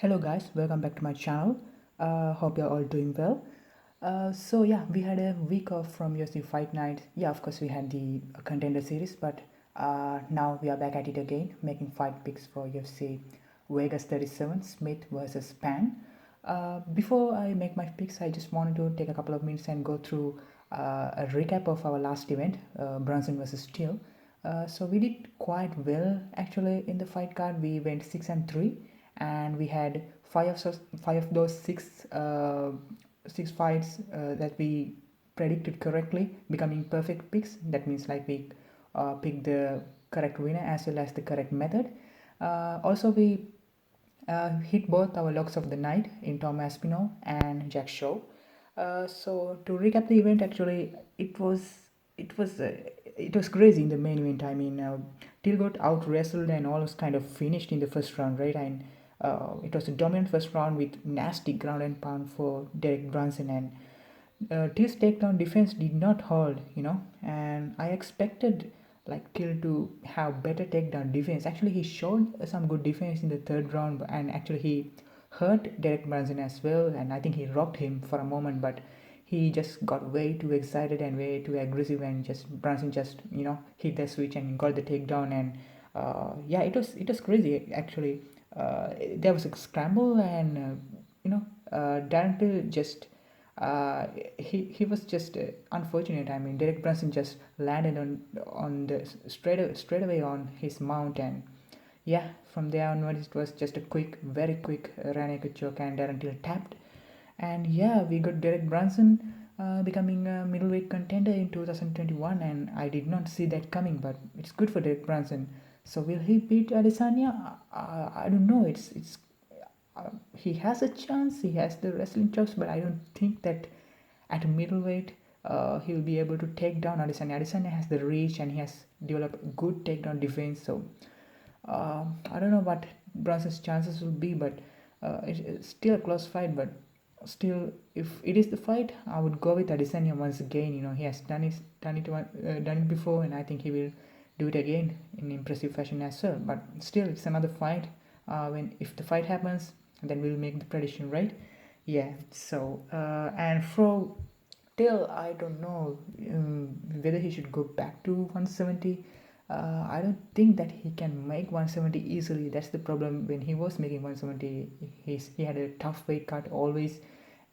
Hello guys, welcome back to my channel. Hope you're all doing well. So yeah, we had a week off from UFC Fight Night. Yeah, of course we had the contender series, but now we are back at it again, making fight picks for UFC Vegas 37 Smith versus Spann. Before I make my picks, I just wanted to take a couple of minutes and go through a recap of our last event, Brunson versus Steele. So we did quite well actually in the fight card. We went 6-3, and we had five of those six fights that we predicted correctly, becoming perfect picks. That means like we picked the correct winner as well as the correct method. Also, we hit both our locks of the night in Tom Aspinall and Jack Shaw. So to recap the event, actually, it was uh, it was crazy in the main event. I mean, Till got out wrestled and almost kind of finished in the first round, right? And it was a dominant first round with nasty ground and pound for Derek Brunson, and Till's takedown defense did not hold, and I expected like Till to have better takedown defense. Actually, he showed some good defense in the third round, and actually he hurt Derek Brunson as well, and I think he rocked him for a moment, but he just got way too excited and way too aggressive, and just Brunson just hit the switch and got the takedown, and yeah, it was crazy actually. There was a scramble, and Darren Till just he was just unfortunate. I mean, Derek Brunson just landed on the straight away on his mount, and yeah, from there onwards it was just a quick, very quick rear naked choke, and Darren Till tapped, and yeah, we got Derek Brunson becoming a middleweight contender in 2021, and I did not see that coming, but it's good for Derek Brunson. So will he beat Adesanya? I don't know. It's he has a chance. He has the wrestling chops, but I don't think that at middleweight he will be able to take down Adesanya. Adesanya has the reach and he has developed good takedown defense. So I don't know what Brunson's chances will be, but it's still a close fight. But still, if it is the fight, I would go with Adesanya once again. He has done it before, and I think he will do it again in impressive fashion as well. But still, it's another fight. When if the fight happens, then we'll make the prediction, right? Yeah. So and for Till, I don't know whether he should go back to 170. I don't think that he can make 170 easily. That's the problem. When he was making 170, he had a tough weight cut always,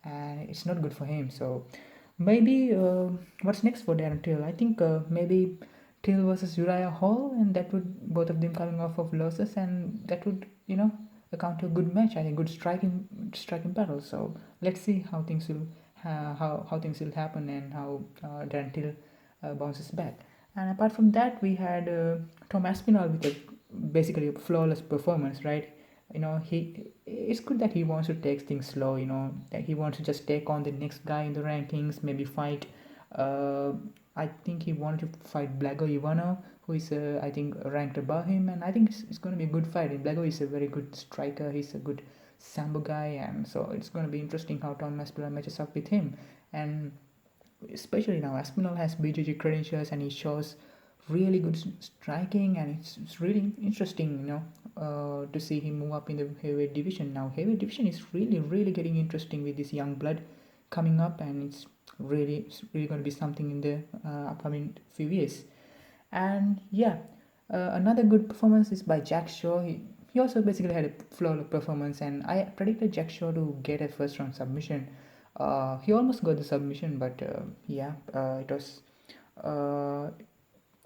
and it's not good for him. So maybe what's next for Darren Till? I think maybe Till versus Uriah Hall, and that would both of them coming off of losses, and that would account to a good match. I think good striking battle. So let's see how things will how things will happen, and how Darren Till bounces back. And apart from that, we had Tom Aspinall with basically a flawless performance, right? He it's good that he wants to take things slow. That he wants to just take on the next guy in the rankings, maybe fight. Uh, I think he wanted to fight Blago Ivano, who is I think ranked above him, and I think it's going to be a good fight. And Blago is a very good striker. He's a good sambo guy, and so it's going to be interesting how Tom Aspinall matches up with him. And especially now, Aspinall has BJJ credentials, and he shows really good striking, and it's really interesting, to see him move up in the heavyweight division. Now, heavyweight division is really getting interesting with this young blood coming up, and it's really going to be something in the upcoming few years. And yeah, another good performance is by Jack Shaw. He also basically had a flawless performance, and I predicted Jack Shaw to get a first round submission. He almost got the submission, but yeah, uh,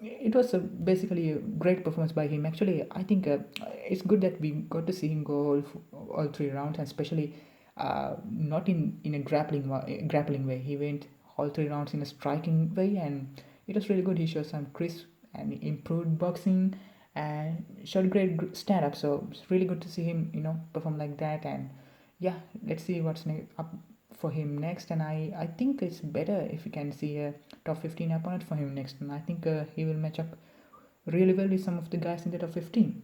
it was basically a great performance by him. Actually, I think it's good that we got to see him go all three rounds, and especially not in a grappling way. He went all three rounds in a striking way, and it was really good. He showed some crisp and improved boxing, and showed great stand up. So it's really good to see him, perform like that. And yeah, let's see what's up for him next. And I think it's better if we can see a top 15 opponent for him next. And I think he will match up really well with some of the guys in the top 15.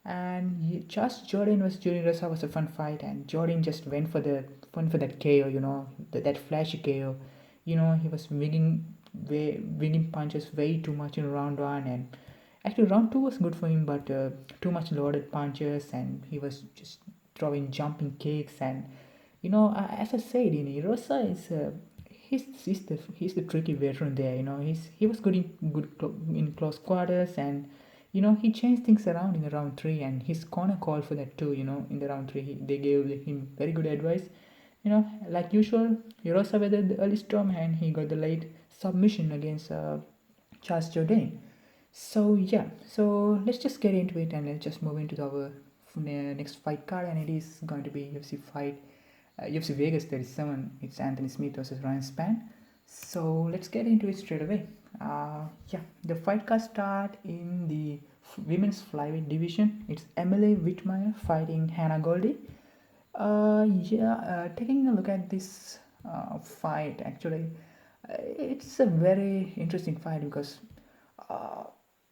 And just Jordan versus Junior Rosa was a fun fight, and Jordan just went for that KO, that flashy KO. He was winging punches way too much in round one, and actually round two was good for him, but too much loaded punches, and he was just throwing jumping kicks, and as I said, Rosa is he's the tricky veteran there. He was in close quarters, and he changed things around in the round 3, and his corner called for that too. In the round 3, they gave him very good advice. Like usual, Rosa weathered the early storm, and he got the late submission against Charles Jourdain. So yeah, so let's just get into it, and let's just move into our next fight card, and it is going to be UFC Vegas 37. It's Anthony Smith versus Ryan Spann. So let's get into it straight away. The fight card start in the women's flyweight division. It's Emily Whitmire fighting Hannah Goldie. Taking a look at this fight, actually, it's a very interesting fight because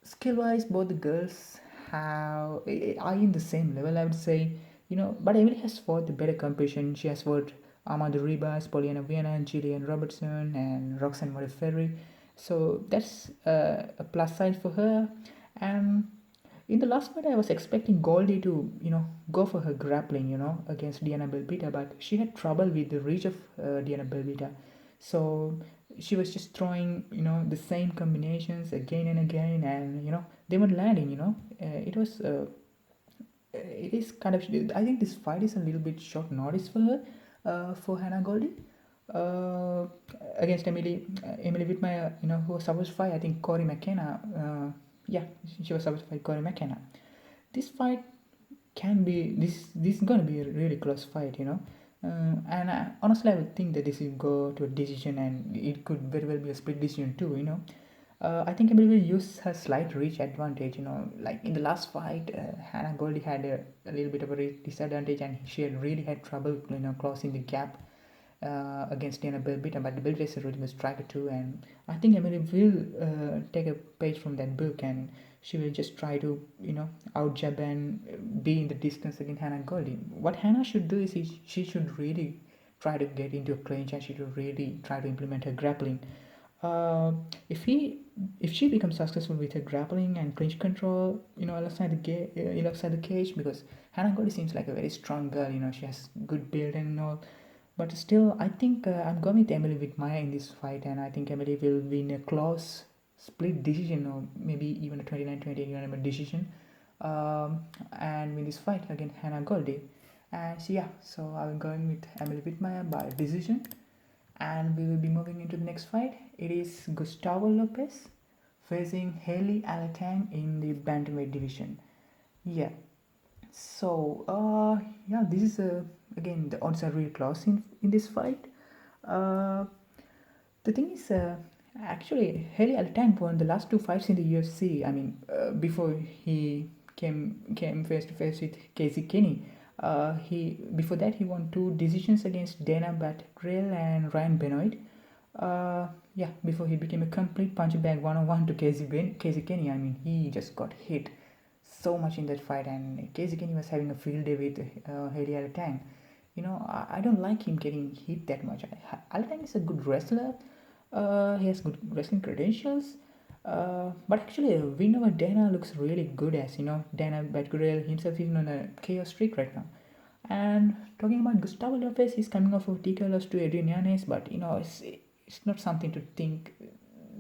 skill-wise, both the girls are in the same level, I would say. But Emily has fought the better competition. She has fought Armando Ribas, Poliana Viana, Jillian Robertson, and Roxanne Modafferi. So that's a plus side for her. And in the last fight, I was expecting Goldie to, go for her grappling, against Diana Belbita, but she had trouble with the reach of Diana Belbita. So she was just throwing, the same combinations again and again, and, they weren't landing, it is kind of, I think this fight is a little bit short notice for her, for Hannah Goldie, against Emily Whitmire, who was supposed to fight, I think, Corey McKenna. She was supposed to fight Corey McKenna. This fight can be, this is going to be a really close fight, and honestly, I would think that this will go to a decision, and it could very well be a split decision too, I think Emily will use her slight reach advantage, like in the last fight, Hannah Goldie had a little bit of a reach disadvantage, and she had really had trouble, closing the gap against Diana Belbita, but the Belbita is a really good striker too, and I think Emily will take a page from that book, and she will just try to, out jab and be in the distance against Hannah Goldie. What Hannah should do is she should really try to get into a clinch, and she should really try to implement her grappling. If she becomes successful with her grappling and clinch control, outside the cage, because Hannah Goldie seems like a very strong girl, she has good build and all, but still, I think I'm going with Emily Whitmire in this fight, and I think Emily will win a close split decision, or maybe even a 29-28 unanimous decision, and win this fight against Hannah Goldie. And so I'm going with Emily Whitmire by decision. And we will be moving into the next fight. It is Gustavo Lopez facing Haley Alatang in the bantamweight division. So this is again, the odds are really close in this fight. The thing is, actually, Haley Alatang won the last 2 fights in the UFC. I mean, before he came face to face with Casey Kenny. Before that he won 2 decisions against Dana Batgirl and Ryan Benoit. Before he became a complete punch bag 1-on-1 to Casey Kenny. I mean, he just got hit so much in that fight, and Casey Kenny was having a field day with Haley Alatang. I don't like him getting hit that much. Alatang is a good wrestler. He has good wrestling credentials. But actually, a win over Dana looks really good, as Dana Batgirl himself is on a chaos streak right now. And talking about Gustavo Lopez, he's coming off of TKO loss to Adrian Yanez, but it's not something to think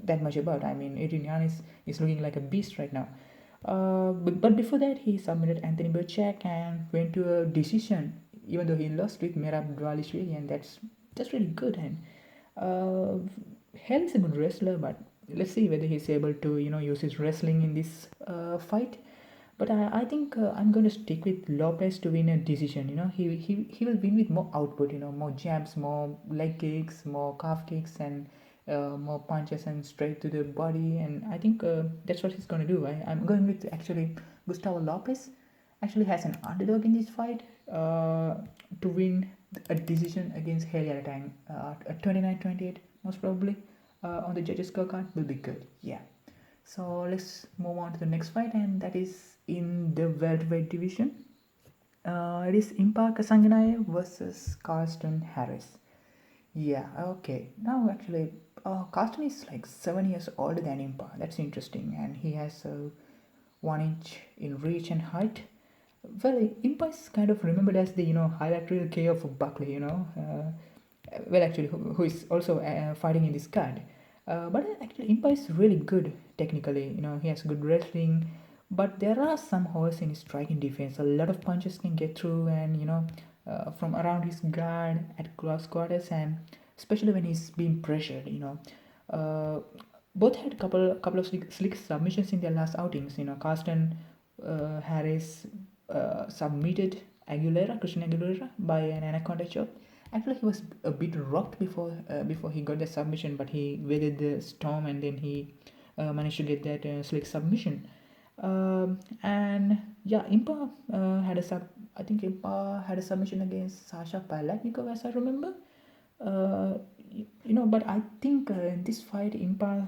that much about. I mean, Adrian Yanez is looking like a beast right now. But before that, he submitted Anthony Burchak and went to a decision, even though he lost with Merab Dvalishvili, and that's really good. And Hell is a good wrestler, but let's see whether he's able to use his wrestling in this fight. But I think I'm going to stick with Lopez to win a decision. He will win with more output, more jabs, more leg kicks, more calf kicks, and more punches and straight to the body. And I think that's what he's going to do. I'm going with actually Gustavo Lopez. Actually has an underdog in this fight to win a decision against Haley Alatang at 29-28 most probably. On the judges' scorecard will be good. So let's move on to the next fight, and that is in the welterweight division. It is Impa Kasanganaya versus Carlston Harris. Okay. Now actually, Carlston is like 7 years older than Impa. That's interesting, and he has 1 inch in reach and height. Well, Impa is kind of remembered as the highlight reel KO of Buckley. Well, actually, who is also fighting in this card. But actually, Impa is really good technically. He has good wrestling, but there are some holes in his striking defense. A lot of punches can get through, and from around his guard at close quarters, and especially when he's being pressured. Both had couple of slick submissions in their last outings. Carsten Harris submitted Christian Aguilera by an anaconda chop. Actually, he was a bit rocked before he got the submission, but he weathered the storm and then he managed to get that slick submission. And yeah, Impa had a sub. I think Impa had a submission against Sasha Palatnikov, as I remember. But I think in this fight, Impa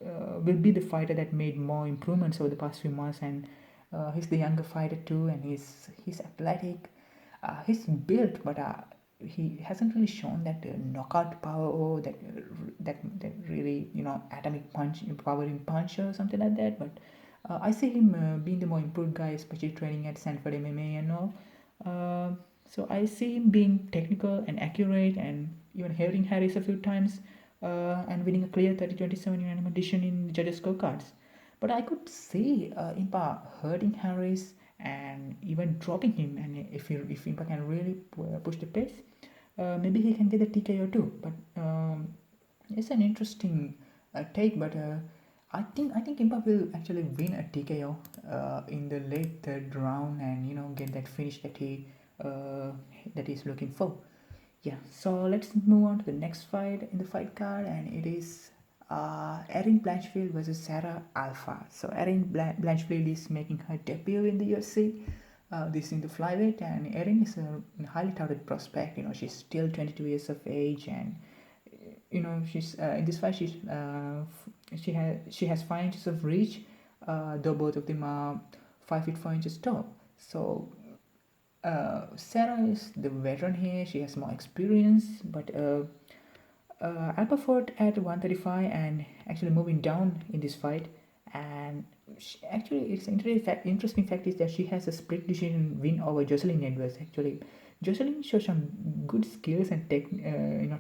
will be the fighter that made more improvements over the past few months, and he's the younger fighter too, and he's athletic, he's built, but he hasn't really shown that knockout power or that really atomic punch, powering punch or something like that. But I see him being the more improved guy, especially training at Sanford MMA and all. So I see him being technical and accurate, and even hurting Harris a few times, and winning a clear 30-27 unanimous decision in judges' scorecards. But I could see Impa hurting Harris and even dropping him. And if Impa can really push the pace, maybe he can get the TKO too. But it's an interesting take. But I think Impa will actually win a TKO in the late third round, and get that finish that he's looking for. Yeah, so let's move on to the next fight in the fight card, and it is Erin Blanchfield versus Sarah Alpar. So Erin Blanchfield is making her debut in the UFC. This is in the flyweight, and Erin is a highly touted prospect. She's still 22 years of age, and she's in this fight she has 5 inches of reach, though both of them are 5 feet 4 inches tall. So Sarah is the veteran here. She has more experience, but Alpha fought at 135 and actually moving down in this fight. And it's interesting fact is that she has a split decision win over Jocelyn Edwards. Actually, Jocelyn showed some good skills and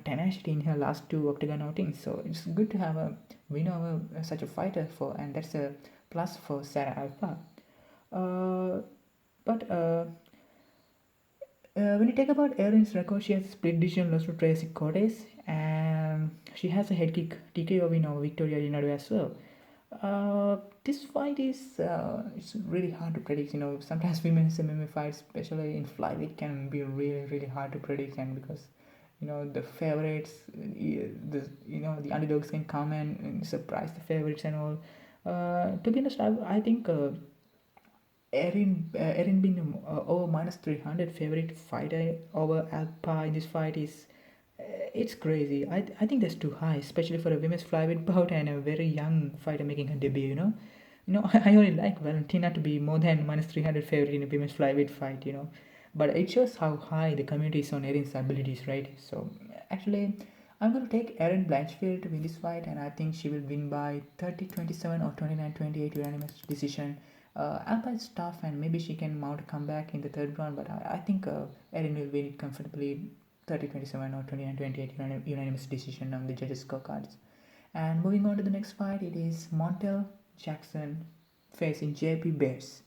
tenacity in her last 2 octagon outings. So it's good to have a win over such a fighter and that's a plus for Sarah Alpha. But when you talk about Erin's record, she has split decision loss to Tracy Cortez, and she has a head kick TKO win over Victoria Rinaldo as well. This fight is it's really hard to predict. Sometimes women's MMA fights, especially in flyweight, can be really really hard to predict, and because the favorites, the underdogs can come and surprise the favorites and all. To be honest, I think. Erin being over minus 300 favorite fighter over Alpar in this fight is it's crazy. I think that's too high, especially for a women's flyweight bout and a very young fighter making her debut. I only like Valentina to be more than minus 300 favorite in a women's flyweight fight. But it shows how high the community is on Erin's abilities, right? So actually, I'm going to take Erin Blanchfield to win this fight, and I think she will win by 30-27 or 29-28 unanimous decision. Alpha is tough, and maybe she can mount a comeback in the third round, but I think Erin will win it comfortably 30-27 or 29-28 unanimous decision on the judges' scorecards. And moving on to the next fight, it is Montel Jackson facing JP Bears.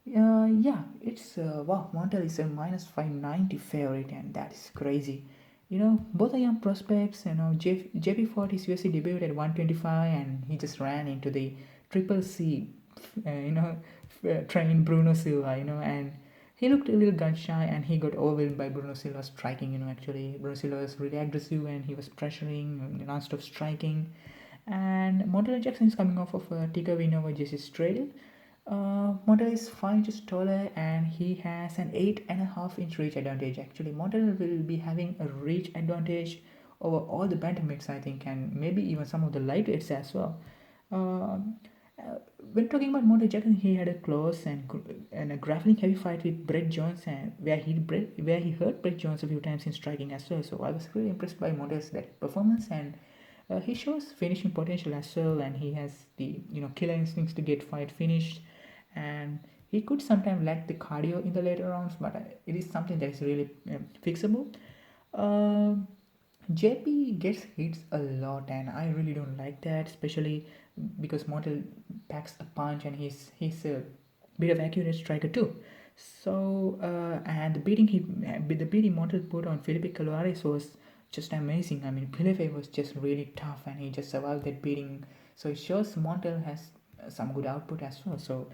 It's wow, Montel is a minus 590 favorite, and that is crazy. Both are young prospects. JP fought his UFC debut at 125, and he just ran into the Triple C trained Bruno Silva, and he looked a little gun shy, and he got overwhelmed by Bruno Silva's striking. Actually Bruno Silva was really aggressive, and he was pressuring, non-stop striking. And Montel Jackson is coming off of a TKO win over Jesse Stradle. Montel is 5 inches taller, and he has an 8.5 inch reach advantage. Actually, Montel will be having a reach advantage over all the bantamweights, I think, and maybe even some of the lightweights as well. When talking about Montel Jackson, he had a close and a grappling heavy fight with Brett Jones, and where he hurt Brett Jones a few times in striking as well. So I was really impressed by Montel's that performance, and he shows finishing potential as well, and he has the killer instincts to get fight finished, and he could sometimes lack the cardio in the later rounds, but it is something that is really fixable. Uh, JP gets hits a lot, and I really don't like that, especially because Montel packs a punch and he's a bit of accurate striker too. So and the beating Montel put on Felipe Caloares was just amazing. I mean, Felipe was just really tough, and he just survived that beating. So it shows Montel has some good output as well. So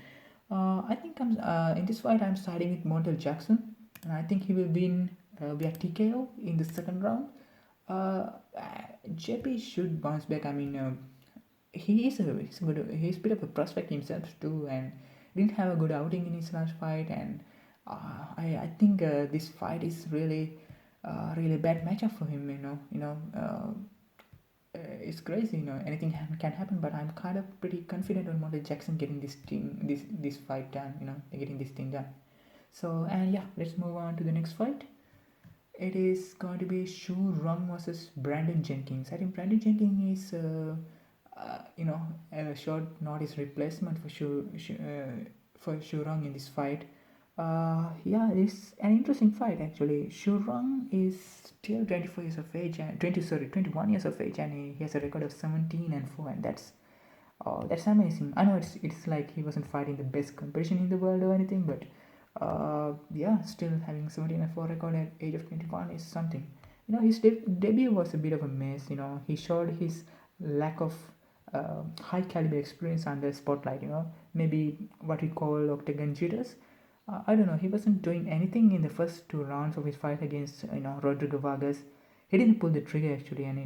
I think I'm in this fight I'm siding with Montel Jackson, and I think he will win via TKO in the second round. uh, JP should bounce back. I mean, he's a bit of a prospect himself too, and didn't have a good outing in his last fight. And I think this fight is really bad matchup for him. It's crazy. Anything can happen. But I'm kind of pretty confident on Monte Jackson getting this fight done. Getting this thing done. So and yeah, let's move on to the next fight. It is going to be Rong versus Brandon Jenkins. I think Brandon Jenkins is, a short notice replacement for Rong in this fight. Yeah, it's an interesting fight actually. Rong is still 24 years of age and 21 years of age, and he has a record of 17-4, and that's amazing. I know it's like he wasn't fighting the best competition in the world or anything, but yeah, still having 17-4 record at age of 21 is something. His debut was a bit of a mess. He showed his lack of high caliber experience under spotlight. Maybe what we call octagon jitters. I don't know. He wasn't doing anything in the first two rounds of his fight against Rodrigo Vargas. He didn't pull the trigger actually, and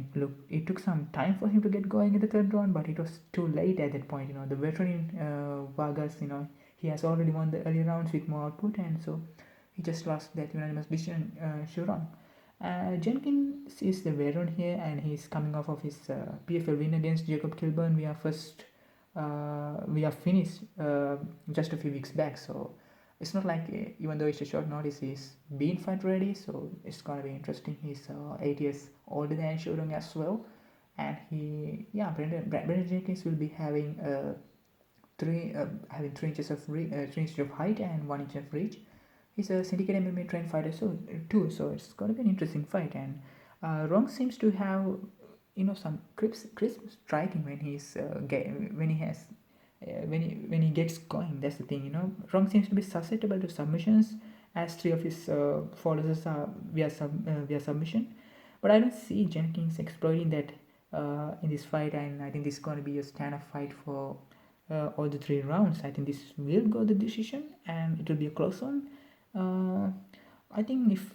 it took some time for him to get going in the third round, but it was too late at that point. The veteran Vargas, he has already won the early rounds with more output, and so he just lost that unanimous decision. Rong. Jenkins is the veteran here, and he's coming off of his PFL win against Jacob Kilburn via finish just a few weeks back. So it's not like even though it's a short notice, he's been fight ready. So it's gonna be interesting. He's 8 years older than Rong as well, and Brandon Jenkins will be having having 3 inches of 3 inches of height and 1 inch of reach. He's a syndicate MMA trained fighter too, so it's going to be an interesting fight. And Rong seems to have some crisp striking when when he gets going. That's the thing. Rong seems to be susceptible to submissions, as 3 of his followers are via submission. But I don't see Jenkins exploiting that in this fight, and I think this is going to be a stand-up fight for all the 3 rounds. I think this will go the decision, and it will be a close one. I think if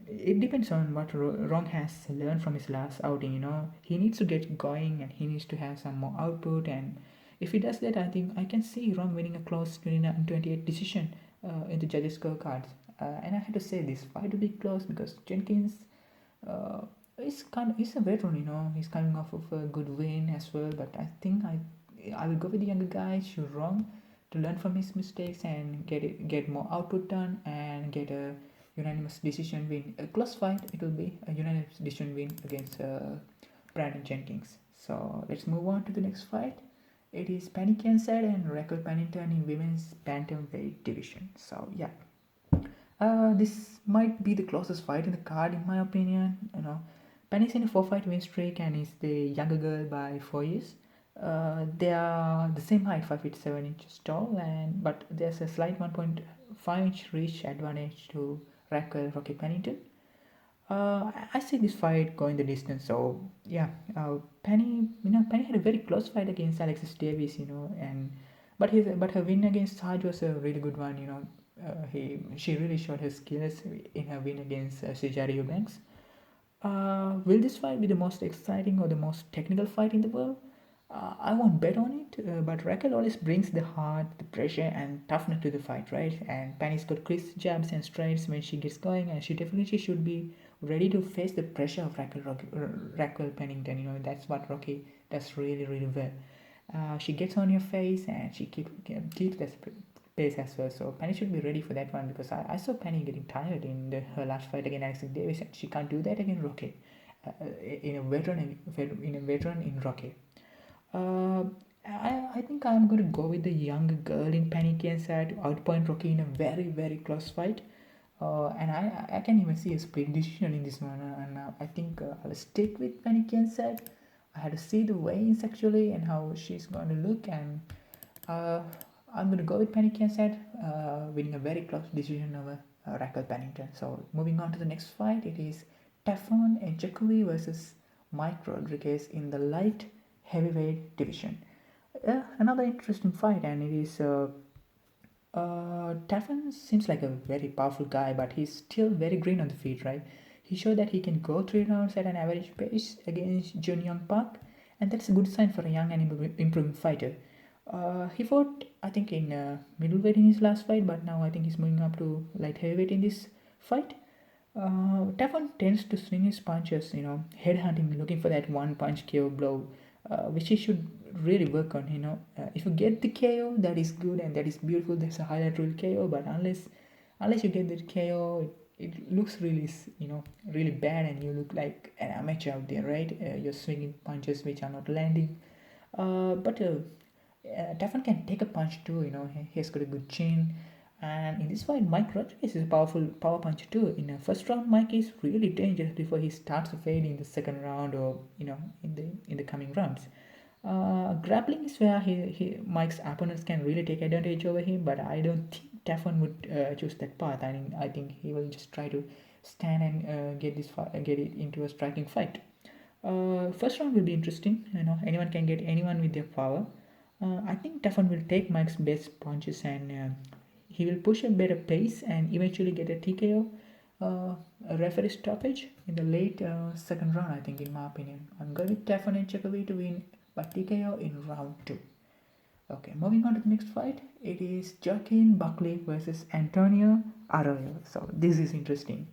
it depends on what Rong has learned from his last outing. He needs to get going, and he needs to have some more output. And if he does that, I think I can see Rong winning a close 29-28 decision in the judges' scorecards. And I have to say this fight will be close because Jenkins he's a veteran. He's coming off of a good win as well. But I think I will go with the younger guy, Rong, to learn from his mistakes and get more output done and get a unanimous decision win. A close fight, it will be a unanimous decision win against Brandon Jenkins. So let's move on to the next fight. It is Pannie Kianzad and Raquel Pennington in women's bantamweight division. So yeah, this might be the closest fight in the card in my opinion. Pannie's in a 4-fight win streak and is the younger girl by 4 years. They are the same height, 5 feet 7 inches tall, but there's a slight 1.5 inch reach advantage to Raquel Pennington. I see this fight going the distance. So yeah, Pannie had a very close fight against Alexis Davis, but her win against Sarge was a really good one. She really showed her skills in her win against Cesare Eubanks. Will this fight be the most exciting or the most technical fight in the world? I won't bet on it, but Raquel always brings the heart, the pressure, and toughness to the fight, right? And Pannie's got crisp jabs and strikes when she gets going, and she definitely should be ready to face the pressure of Raquel Pennington. That's what Rocky does really, really well. She gets on your face, and she keeps that pace as well. So Pannie should be ready for that one because I saw Pannie getting tired in her last fight against Alexis Davis, and she can't do that against Rocky. In a veteran in Rocky. I think I'm going to go with the young girl in Pannie Kianzad to outpoint Rocky in a very, very close fight. And I can even see a split decision in this one. And I think I'll stick with Pannie Kianzad. I had to see the weigh-ins actually and how she's going to look. And uh, I'm going to go with Pannie Kianzad, winning a very close decision over Raquel Pennington. So moving on to the next fight, it is Tafon and Nchukwi versus Mike Rodriguez in the light heavyweight division. Another interesting fight, and it is Tafon seems like a very powerful guy, but he's still very green on the feet, right? He showed that he can go 3 rounds at an average pace against Jun Young Park, and that's a good sign for a young and improving fighter. He fought, I think, in middleweight in his last fight, but now I think he's moving up to light heavyweight in this fight. Tafon tends to swing his punches, headhunting, looking for that one punch KO blow, which he should really work on. If you get the KO, that is good and that is beautiful. That's a highlight reel KO. But unless you get the KO, it looks really, really bad, and you look like an amateur out there, right? You're swinging punches which are not landing. But Tafon can take a punch too. He's got a good chin. And in this fight, Mike Rodriguez is a powerful power puncher too. In the first round, Mike is really dangerous before he starts to fade in the second round, or in the coming rounds. Grappling is where Mike's opponents can really take advantage over him, but I don't think Tafon would choose that path. I think he will just try to stand and get it into a striking fight. First round will be interesting. Anyone can get anyone with their power. I think Tafon will take Mike's best punches, and he will push a better pace and eventually get a TKO, a referee stoppage in the late second round, I think, in my opinion. I'm going with Tafon and Nchukwi to win by TKO in round 2. Okay, moving on to the next fight. It is Joaquin Buckley versus Antônio Arroyo. So this is interesting.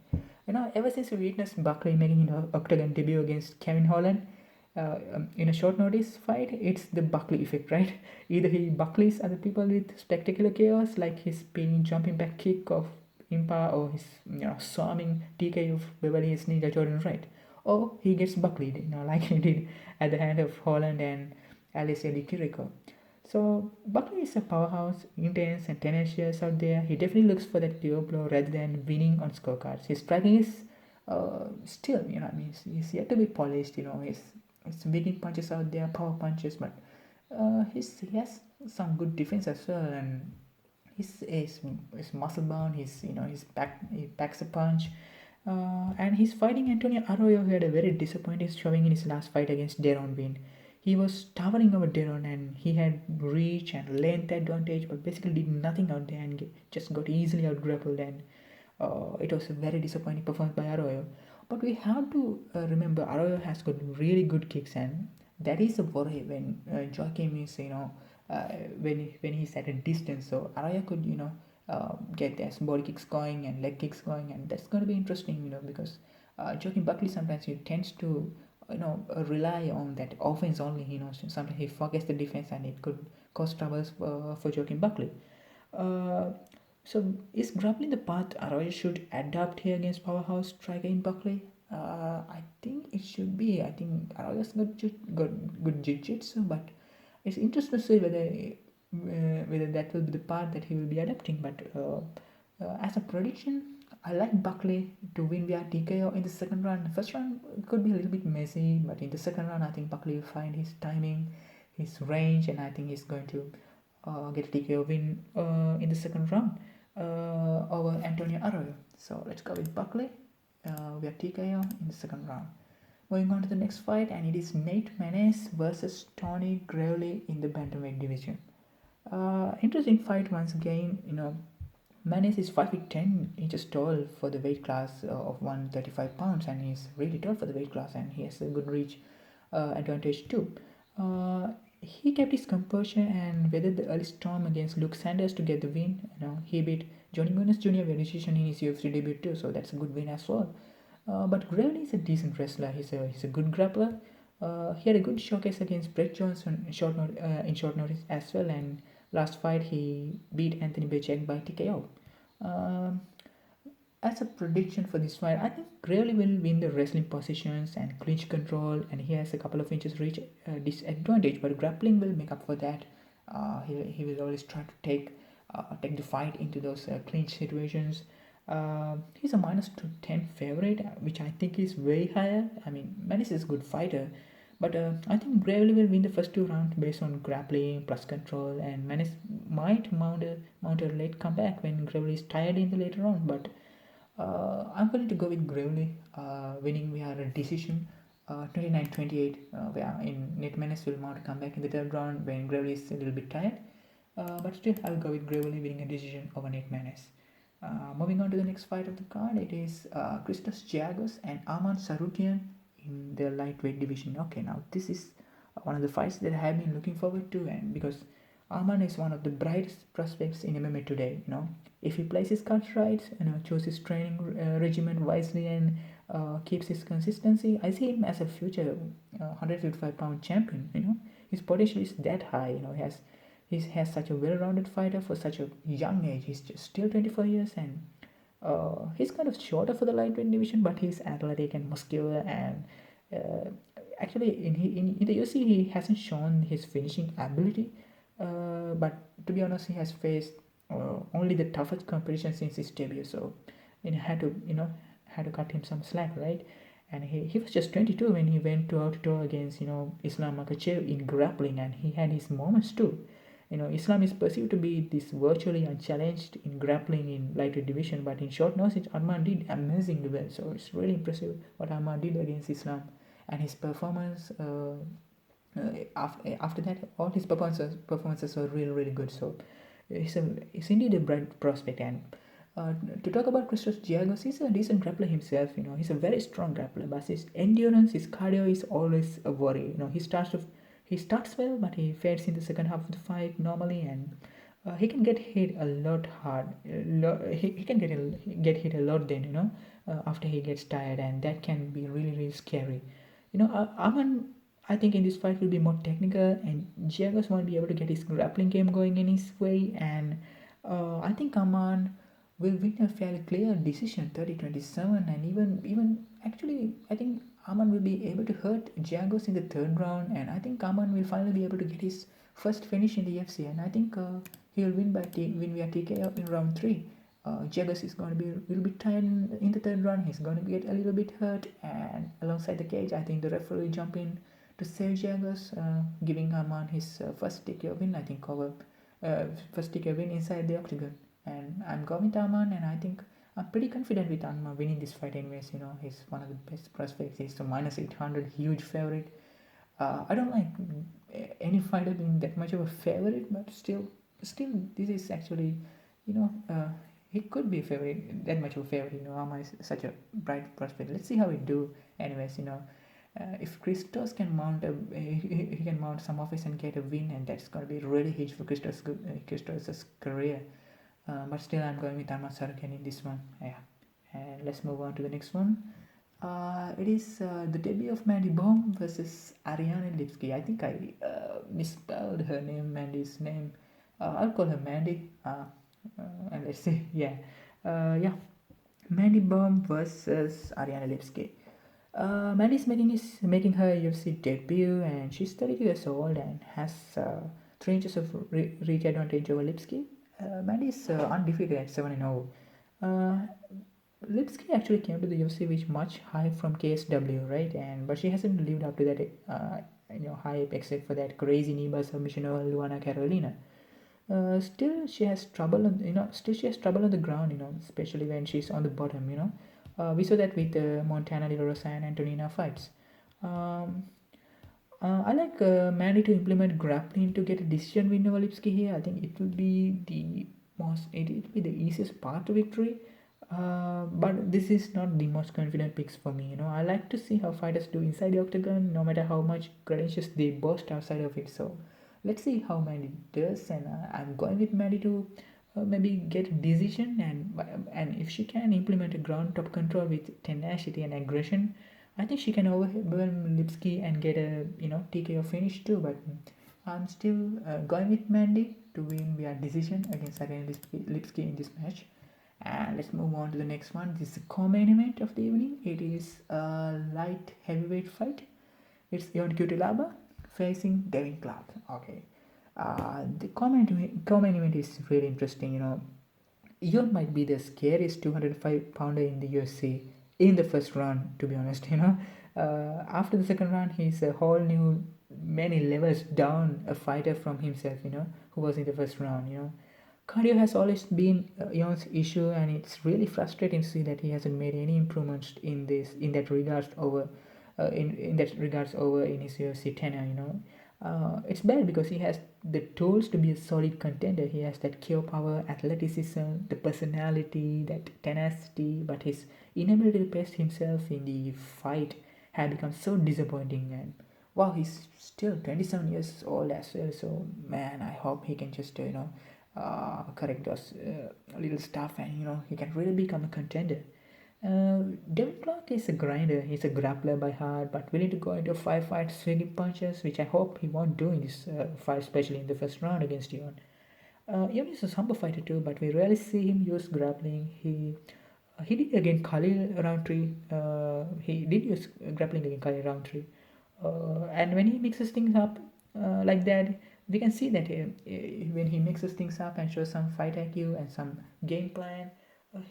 Ever since we witnessed Buckley making an octagon debut against Kevin Holland, in a short notice fight, it's the Buckley effect, right? Either he Buckleys other people with spectacular chaos, like his spinning jumping back kick of Impa, or his swarming TK of Beverly Hills Ninja Jordan, right? Or he gets Buckleyed, like he did at the hand of Holland and Alicia Di Chirico. So Buckley is a powerhouse, intense and tenacious out there. He definitely looks for that pure blow rather than winning on scorecards. His striking is still, he's yet to be polished. He's swinging punches out there, power punches, but he has some good defense as well, and he's muscle bound. He packs a punch, and he's fighting Antônio Arroyo, who had a very disappointing showing in his last fight against Deron Win. He was towering over Deron, and he had reach and length advantage, but basically did nothing out there and just got easily out grappled, and it was a very disappointing performance by Arroyo. But we have to remember Arroyo has got really good kicks, and that is a worry when Joaquin is when he's at a distance. So Arroyo could get his body kicks going and leg kicks going, and that's going to be interesting, because Joaquin Buckley sometimes he tends to rely on that offense only. Sometimes he forgets the defense, and it could cause troubles for Joaquin Buckley. So is grappling the path Arroyo should adapt here against powerhouse striker in Buckley? I think it should be. I think Arroyo's got good jiu-jitsu, but it's interesting to see whether that will be the path that he will be adapting. But as a prediction, I like Buckley to win via TKO in the second round. The first round could be a little bit messy, but in the second round, I think Buckley will find his timing, his range, and I think he's going to get a TKO win in the second round over Antônio Arroyo. So let's go with Buckley via TKO in the second round. Moving on to the next fight, and it is Nate Maness versus Tony Gravely in the bantamweight division. Interesting fight once again. Maness is 5'10" inches tall for the weight class of 135 pounds, and he's really tall for the weight class, and he has a good reach advantage too. He kept his composure and weathered the early storm against Luke Sanders to get the win. He beat Johnny Munoz Jr. via decision in his UFC debut too, so that's a good win as well. But Gravely is a decent wrestler. He's a good grappler. He had a good showcase against Brett Johnson in short notice as well, and last fight he beat Anthony Bechek by TKO. as a prediction for this fight, I think Gravely will win the wrestling positions and clinch control, and he has a couple of inches reach disadvantage, but grappling will make up for that. He will always try to take the fight into those clinch situations. He's a -210 favorite, which I think is way higher. I mean, Maness is a good fighter, but I think Gravely will win the first two rounds based on grappling plus control, and Maness might mount a late comeback when Gravely is tired in the later round. But I'm going to go with Gravely winning via a decision, 29-28. Where in Nate Maness will mount a comeback in the third round when Gravely is a little bit tired. But still, I'll go with Gravely winning a decision over Nate Maness. Moving on to the next fight of the card, it is Christos Giagos and Arman Tsarukyan in the lightweight division. Okay, now this is one of the fights that I have been looking forward to, and because Arman is one of the brightest prospects in MMA today. If he plays his cards right, chooses his training regimen wisely, and keeps his consistency, I see him as a future 155-pound champion. His potential is that high. He has such a well-rounded fighter for such a young age. He's just still 24 years, and he's kind of shorter for the lightweight division, but he's athletic and muscular. And actually, in the UFC, he hasn't shown his finishing ability. But to be honest, he has faced only the toughest competition since his debut. So, had to cut him some slack, right? And he was just 22 when he went toe-to-toe against Islam Makhachev in grappling, and he had his moments too. Islam is perceived to be this virtually unchallenged in grappling in lightweight division, but in short notice, Arman did amazingly well. So it's really impressive what Arman did against Islam, and his performance. After that, all his performances were really, really good. So he's indeed a bright prospect. And to talk about Christos Giagos, he's a decent grappler himself. He's a very strong grappler, but his endurance, his cardio is always a worry. He starts well, but he fades in the second half of the fight normally, and he can get hit a lot hard. He can get hit a lot then, after he gets tired, and that can be really, really scary. Arman, I think in this fight will be more technical, and Giagos won't be able to get his grappling game going in his way, and I think Arman will win a fairly clear decision, 30-27, and even actually I think Arman will be able to hurt Giagos in the third round, and I think Arman will finally be able to get his first finish in the UFC, and I think he will win via TKO in round 3. Giagos is going to be a little bit tired in the third round. He's going to get a little bit hurt, and alongside the cage, I think the referee will jump in to save Giagos, giving Arman his first TKO win. I think first TKO win inside the octagon, and I'm going with Arman, and I think I'm pretty confident with Arman winning this fight anyways. He's one of the best prospects. He's a -800 huge favorite. I don't like any fighter being that much of a favorite, but still this is actually he could be a favorite, that much of a favorite. Arman is such a bright prospect. Let's see how he do anyways. If Christos can he can mount some office and get a win, and that's going to be really huge for Christos' career. But still, I'm going with Arman Tsarukyan in this one. Yeah, and let's move on to the next one. It is the debut of Mandy Böhm versus Ariane Lipski. I think I misspelled her name, Mandy's name. I'll call her Mandy. And let's see. Yeah, Mandy Böhm versus Ariane Lipski. Mandy is making her UFC debut, and she's 32 years old and has 3 inches of reach advantage over Lipski. Mandy is undefeated at 7-0. Lipski actually came to the UFC with much hype from KSW, right? But she hasn't lived up to that hype, except for that crazy knee-bar submission over Luana Carolina. Still she has trouble on the ground, especially when she's on the bottom. We saw that with Montana De La Rosa and Antonina fights. I like Mandy to implement grappling to get a decision win over Lipski here. I think it will be the easiest path to victory. But this is not the most confident picks for me. I like to see how fighters do inside the octagon, no matter how much credentials they boast outside of it. So let's see how Mandy does, and I'm going with Mandy to maybe get a decision, and if she can implement a ground top control with tenacity and aggression, I think she can overwhelm Lipski and get a TKO finish too. But I'm still going with Mandy to win via decision against Ariane Lipski in this match. And let's move on to the next one. This is the co-main event of the evening. It is a light heavyweight fight. It's Cutelaba facing Devin Clark. Okay. The co-main event is really interesting. Yon might be the scariest 205 pounder in the UFC in the first round, to be honest. After the second round, he's a whole new, many levels down a fighter from himself, who was in the first round. Cardio has always been Yon's issue, and it's really frustrating to see that he hasn't made any improvements in that regards over in his UFC tenure. It's bad because he has the tools to be a solid contender. He has that kill power, athleticism, the personality, that tenacity, but his inability to pace himself in the fight had become so disappointing. And wow, he's still 27 years old as well. So man, I hope he can just correct those little stuff, and he can really become a contender. Devin Clark is a grinder. He's a grappler by heart, but willing to go into a fight swinging punches, which I hope he won't do in this fight, especially in the first round against Yon. Yon is a humble fighter too, but we rarely see him use grappling. He did against Khalil Roundtree. He did use grappling against Khalil Roundtree, and when he mixes things up like that, we can see that when he mixes things up and shows some fight IQ and some game plan,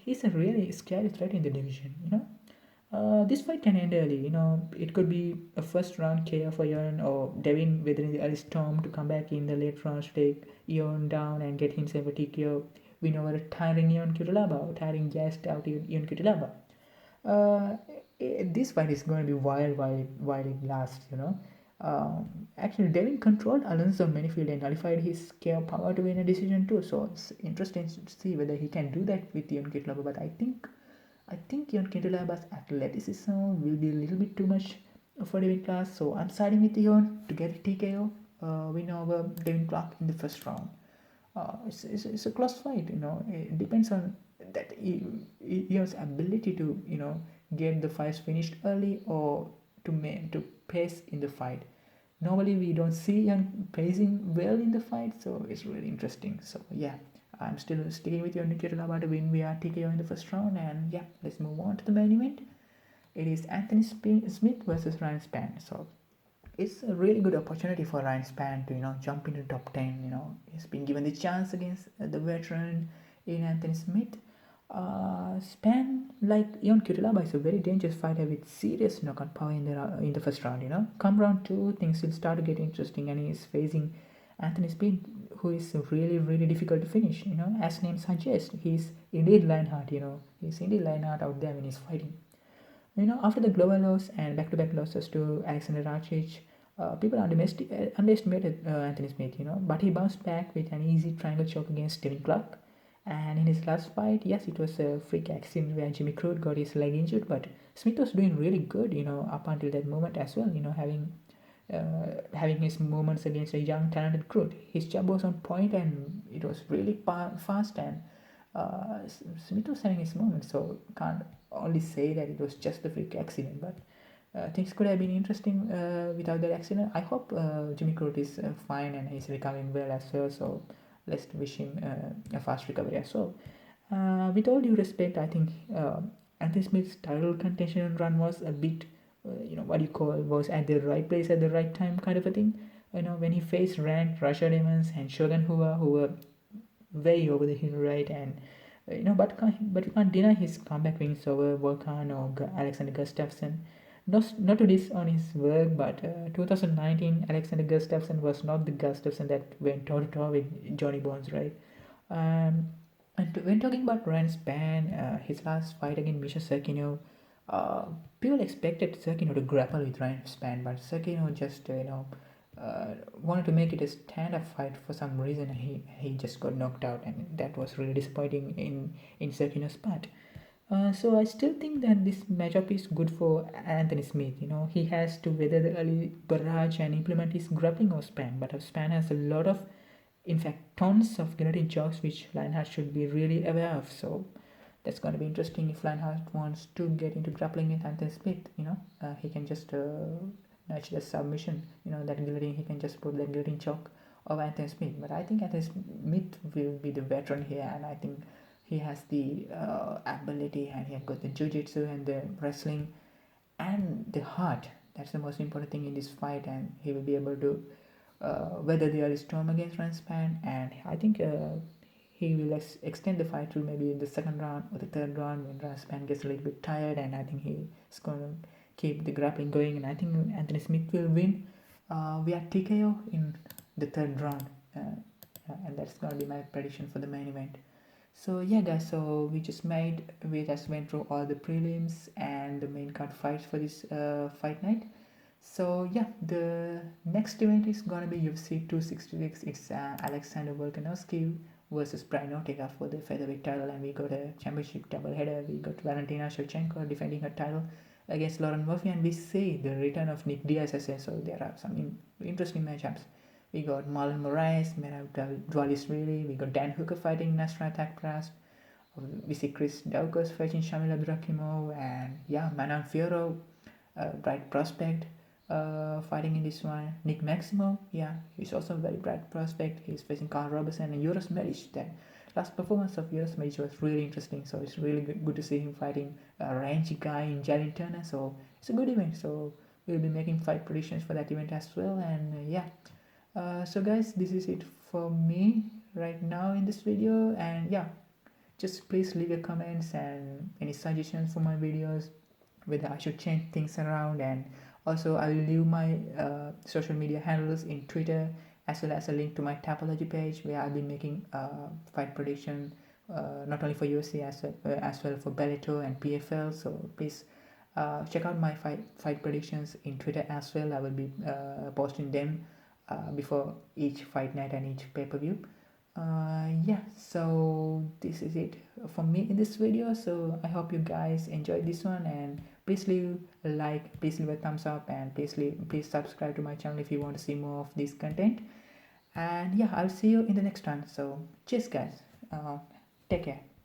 he's a really scary threat in the division. This fight can end early. It could be a first round KO for Erin, or Devin weathering the early storm to come back in the late rounds to take Erin down and get himself a TKO win over a tiring Erin Cutelaba, or tiring gassed out Erin Cutelaba. This fight is going to be wild while it lasts. Actually, Devin controlled Alonso Manifield and nullified his KO power to win a decision too. So it's interesting to see whether he can do that with Erin Cutelaba. But I think Erin Cutelaba's athleticism will be a little bit too much for Devin Clark. So I'm siding with Erin to get a TKO win over Devin Clark in the first round. It's a close fight. It depends on that Eon's ability to get the fights finished early, or to pace in the fight. Normally we don't see Young pacing well in the fight, so it's really interesting. So yeah, I'm still sticking with your Cutelaba to win via TKO in the first round. And yeah, let's move on to the main event. It is Anthony Smith versus Ryan Spann. So it's a really good opportunity for Ryan Spann to jump into the top 10. He's been given the chance against the veteran in Anthony Smith. Spann, like Erin Cutelaba, is a very dangerous fighter with serious knockout power in the first round. Come round 2, things will start to get interesting, and he's facing Anthony Smith, who is really, really difficult to finish. As name suggests, he's indeed Lionheart. He's indeed Lionheart out there when he's fighting. After the global loss and back-to-back losses to Alexander Rakic, people underestimated Anthony Smith. But he bounced back with an easy triangle choke against Devin Clark. And in his last fight, yes, it was a freak accident where Jimmy Crute got his leg injured, but Smith was doing really good, up until that moment as well, having his moments against a young, talented Crute. His jab was on point, and it was really fast, and Smith was having his moments, so can't only say that it was just a freak accident, but things could have been interesting without that accident. I hope Jimmy Crute is fine and he's recovering well as well, so let's wish him a fast recovery as well. With all due respect, I think Anthony Smith's title contention run was a bit, was at the right place at the right time kind of a thing. When he faced ranked Russia Demons and Shogun who were way over the hill, right? And but you can't deny his comeback wins over Volkan or Alexander Gustafsson. Not to diss on his work, but 2019 Alexander Gustafsson was not the Gustafsson that went toe to toe with Johnny Bones, right? And when talking about Ryan Spann, his last fight against Misha Serkinov, people expected Serkinov to grapple with Ryan Spann, but Serkinov just wanted to make it a stand-up fight for some reason. He just got knocked out, and that was really disappointing in Serkinov's part. So I still think that this matchup is good for Anthony Smith. He has to weather the early barrage and implement his grappling of Spann. But Spann has a lot of, in fact, tons of guaranteed jobs which Lionheart should be really aware of. So that's going to be interesting if Lionheart wants to get into grappling with Anthony Smith. He can just nudge the submission. That guillotine. He can just put that guillotine choke of Anthony Smith. But I think Anthony Smith will be the veteran here, and I think he has the ability, and he has got the jiu-jitsu and the wrestling and the heart. That's the most important thing in this fight, and he will be able to weather the storm against Spann. And I think he will extend the fight to maybe in the second round or the third round when Spann gets a little bit tired, and I think he's going to keep the grappling going, and I think Anthony Smith will win via TKO in the third round, and that's going to be my prediction for the main event. So yeah guys, so we just went through all the prelims and the main card fights for this fight night. So yeah, the next event is gonna be UFC 266. It's Alexander Volkanovski versus Brian Ortega for the featherweight title, and we got a championship doubleheader. We got Valentina Shevchenko defending her title against Lauren Murphy, and we see the return of Nick Diaz as well. So there are some interesting matchups. We got Marlon Moraes, Merab Dvalishvili, we got Dan Hooker fighting Nasrat Akpras, we see Chris Giagos fighting Shamil Abdurakhimov, and yeah, Manon Fiorot, bright prospect, fighting in this one. Nick Maximo, yeah, he's also a very bright prospect. He's facing Carl Robertson and Uros Medic. The last performance of Uros Medic was really interesting, so it's really good to see him fighting a rangy guy in Jalen Turner. So it's a good event. So we'll be making fight predictions for that event as well, and yeah. So guys, this is it for me right now in this video, and yeah, just please leave your comments and any suggestions for my videos, whether I should change things around, and also I will leave my social media handles in Twitter as well as a link to my Tapology page where I'll be making fight prediction not only for UFC as well for Bellator and PFL. So please check out my fight predictions in Twitter as well. I will be posting them before each fight night and each pay-per-view. Yeah, so this is it for me in this video. So I hope you guys enjoyed this one, and please leave a like, please leave a thumbs up, and please subscribe to my channel if you want to see more of this content. And yeah, I'll see you in the next one. So cheers guys, take care.